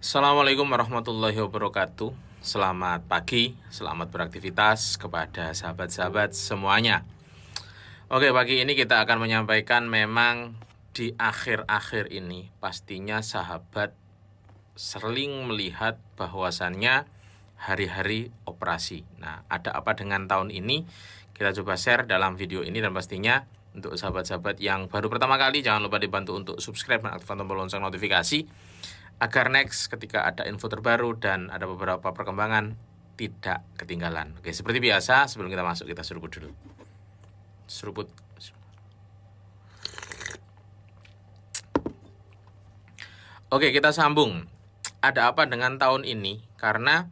Assalamualaikum warahmatullahi wabarakatuh. Selamat pagi, selamat beraktivitas kepada sahabat-sahabat semuanya. Oke, pagi ini kita akan menyampaikan memang di akhir-akhir ini pastinya sahabat sering melihat bahwasannya hari-hari operasi. Nah, ada apa dengan tahun ini? Kita coba share dalam video ini dan pastinya untuk sahabat-sahabat yang baru pertama kali jangan lupa dibantu untuk subscribe dan aktifkan tombol lonceng notifikasi agar next ketika ada info terbaru dan ada beberapa perkembangan tidak ketinggalan. Oke, seperti biasa sebelum kita masuk kita seruput dulu. Seruput. Oke, kita sambung. Ada apa dengan tahun ini? Karena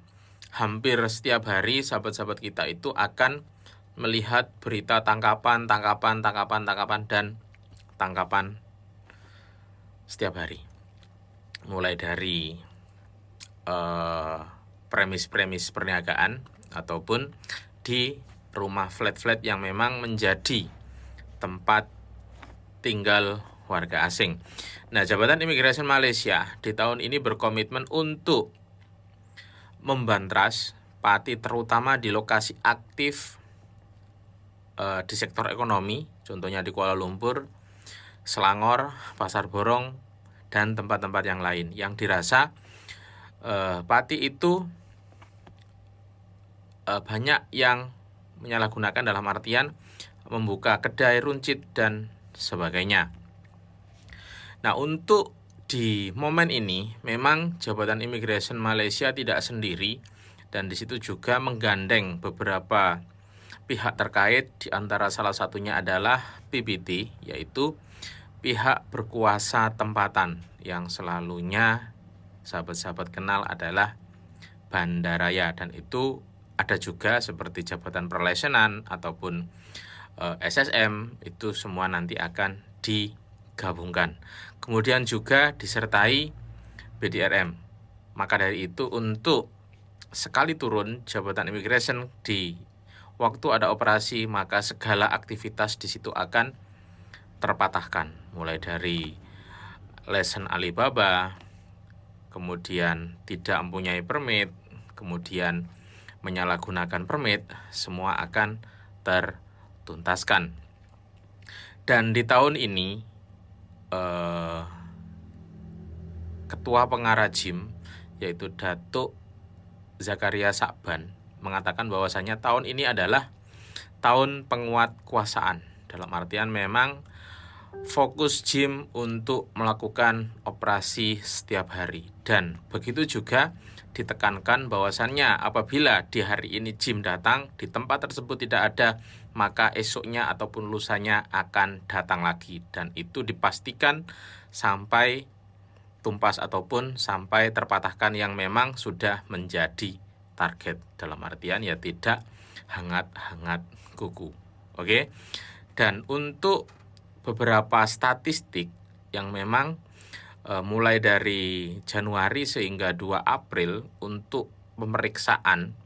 hampir setiap hari sahabat-sahabat kita itu akan melihat berita tangkapan dan tangkapan setiap hari. Mulai dari premis-premis perniagaan ataupun di rumah flat-flat yang memang menjadi tempat tinggal warga asing. Nah, Jabatan Imigrasi Malaysia di tahun ini berkomitmen untuk membantras pati terutama di lokasi aktif di sektor ekonomi, contohnya di Kuala Lumpur, Selangor, Pasar Borong, dan tempat-tempat yang lain yang dirasa pati itu banyak yang menyalahgunakan dalam artian membuka kedai runcit dan sebagainya. Nah, untuk di momen ini memang Jabatan Imigrasi Malaysia tidak sendiri dan di situ juga menggandeng beberapa pihak terkait, di antara salah satunya adalah PBT, yaitu pihak berkuasa tempatan yang selalunya sahabat-sahabat kenal adalah Bandaraya, dan itu ada juga seperti Jabatan Perlesenan ataupun SSM, itu semua nanti akan digabungkan. Kemudian juga disertai BDRM. Maka dari itu untuk sekali turun Jabatan Immigration di waktu ada operasi, maka segala aktivitas di situ akan terpatahkan, mulai dari lesen Alibaba, kemudian tidak mempunyai permit, kemudian menyalahgunakan permit, semua akan tertuntaskan. Dan di tahun ini Ketua Pengarah JIM yaitu Datuk Zakaria Sakban mengatakan bahwasannya tahun ini adalah tahun penguat kuasaan. Dalam artian memang fokus JIM untuk melakukan operasi setiap hari. Dan begitu juga ditekankan bahwasannya apabila di hari ini JIM datang, di tempat tersebut tidak ada, maka esoknya ataupun lusanya akan datang lagi. Dan itu dipastikan sampai tumpas ataupun sampai terpatahkan yang memang sudah menjadi target. Dalam artian ya tidak hangat-hangat kuku. Oke. Dan untuk beberapa statistik yang memang mulai dari Januari sehingga 2 April untuk pemeriksaan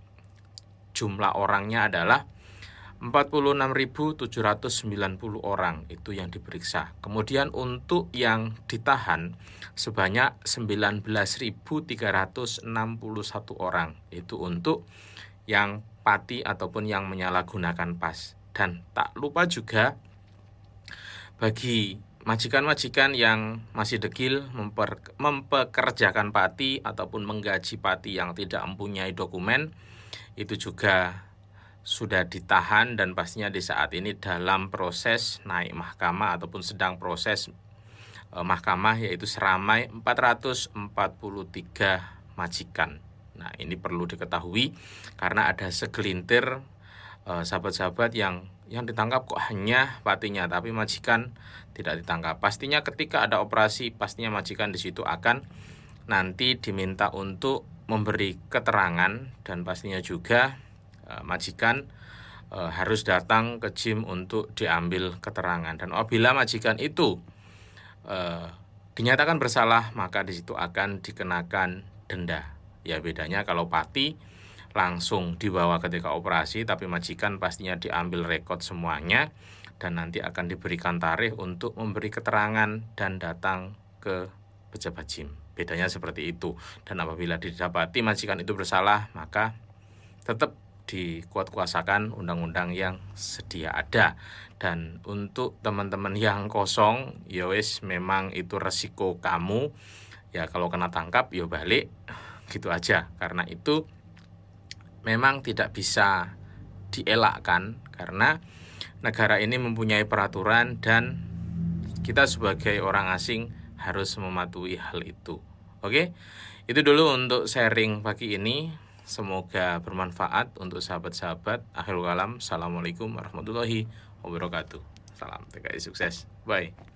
jumlah orangnya adalah 46.790 orang itu yang diperiksa. Kemudian untuk yang ditahan sebanyak 19.361 orang. Itu untuk yang pati ataupun yang menyalahgunakan pas. Dan tak lupa juga bagi majikan-majikan yang masih degil mempekerjakan pati ataupun menggaji pati yang tidak mempunyai dokumen, itu juga sudah ditahan dan pastinya di saat ini dalam proses naik mahkamah ataupun sedang proses mahkamah, yaitu seramai 443 majikan. Nah, ini perlu diketahui karena ada segelintir sahabat-sahabat yang ditangkap kok hanya patinya, tapi majikan tidak ditangkap. Pastinya ketika ada operasi, pastinya majikan di situ akan nanti diminta untuk memberi keterangan, dan pastinya juga majikan harus datang ke JIM untuk diambil keterangan. Dan apabila majikan itu dinyatakan bersalah, maka di situ akan dikenakan denda. Ya, bedanya kalau pati langsung dibawa ketika operasi, tapi majikan pastinya diambil rekod semuanya dan nanti akan diberikan tarikh untuk memberi keterangan dan datang ke pejabat JIM. bedanya seperti itu. Dan apabila didapati majikan itu bersalah, maka tetap dikuat-kuasakan undang-undang yang sedia ada. Dan untuk teman-teman yang kosong, ya wis memang itu resiko kamu. Ya kalau kena tangkap ya balik, gitu aja. Karena itu memang tidak bisa dielakkan karena negara ini mempunyai peraturan dan kita sebagai orang asing harus mematuhi hal itu. Oke, itu dulu untuk sharing pagi ini. Semoga bermanfaat untuk sahabat-sahabat. Akhirul kalam, assalamualaikum warahmatullahi wabarakatuh. Salam TKI sukses. Bye.